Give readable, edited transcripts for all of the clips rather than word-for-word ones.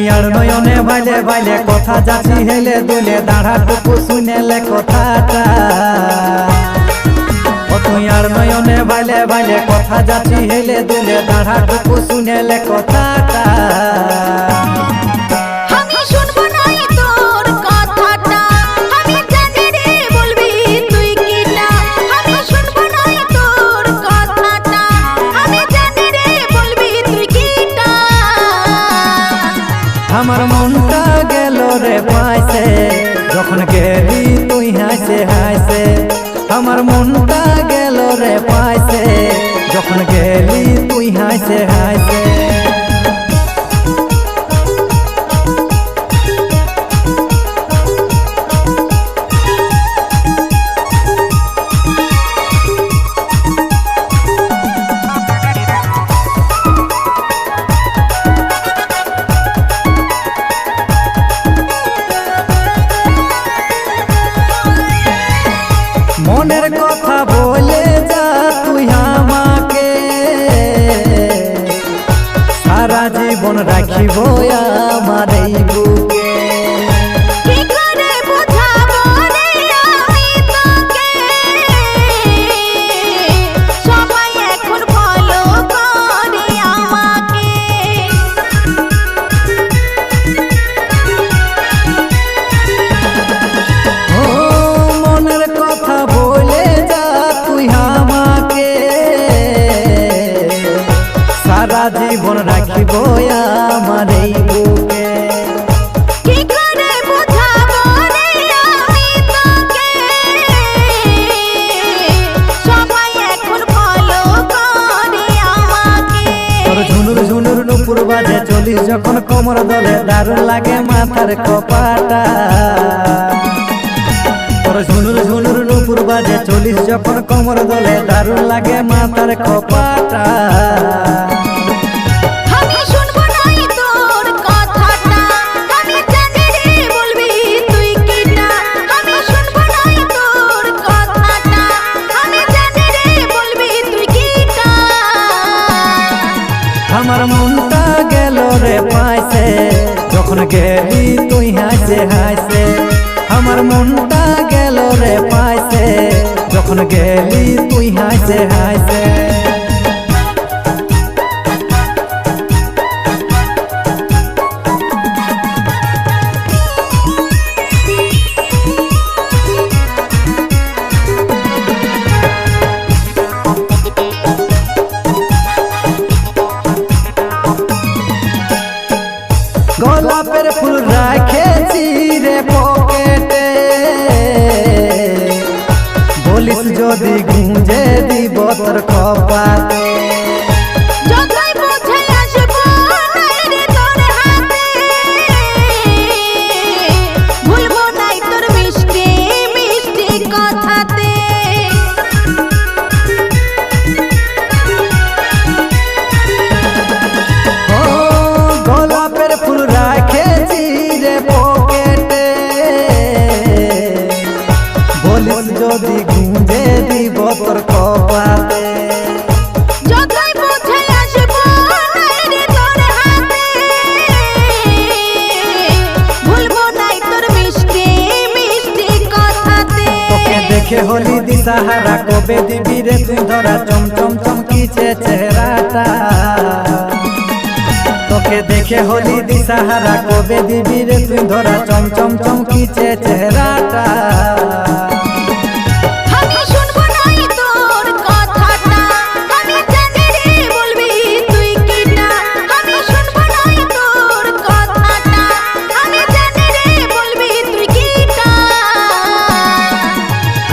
আর নয়নে ভাইলে ভাইলে কথা যাচ্ছি হেলে দুলে দাঁড়াটুকু শুনেলে কথাটা তুই আর নয়নে ভাইলে ভাইলে কথা যাচ্ছি হেলে দুলে দাঁড়াটুকু শুনেলে কথাটা আমার মনটা গেল রে পাইছে যখন গেলি তুই হাসে হাসে আমার মনটা গেল রে পাইছে যখন গেলি তুই হাসে হাসে মনের কথা বলে যা তুই আমাকে সারা জীবন রাখিব আমার এই বুকে জীবন রাখিব আমার এই বুকে কি করে বোঝাবো রে আমি তোকে সবাই এখন ফলো করে আমাকে তোর ঝুনুর ঝুনুর নুপুর বাজে চলিস যখন কোমর দলে দারুণ লাগে মাথার কপাটা তোর ঝুনুর ঝুনুর নুপুর বাজে চলিস যখন কোমর দলে দারুণ লাগে মাথার কপাটা আমার মনটা গেল রে পাইছে যখন গেলি তুই হাসে হাসে আমার মনটা গেল রে পাইছে যখন গেলি তুই হাসে হাসে গোলাপের ফুল রাখেছি রে পকেটে বলিস যদি গুঁজে দিব তোর কপালে যদি গুঁজে দিব তোর কপালে যতই বুঝে আসবো রে তোর হাতে ভুলবো নাই তোর মিষ্টি মিষ্টি কথাতে তোকে দেখে হলি দিশাহারা কবে দিবি রে তুই ধরা চমচম চমকিছে চেহারাটা তোকে দেখে হলি দিশাহারা কবে দিবি রে তুই ধরা চমচম চমকিছে চেহারাটা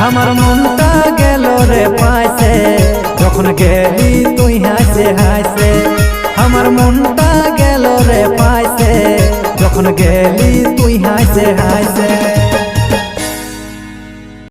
আমার মনটা গেল রে পাইছে যখন গেলি তুই হাসে হাসে আমার মনটা গেল রে পাইছে যখন গেলি তুই হাসে হাসে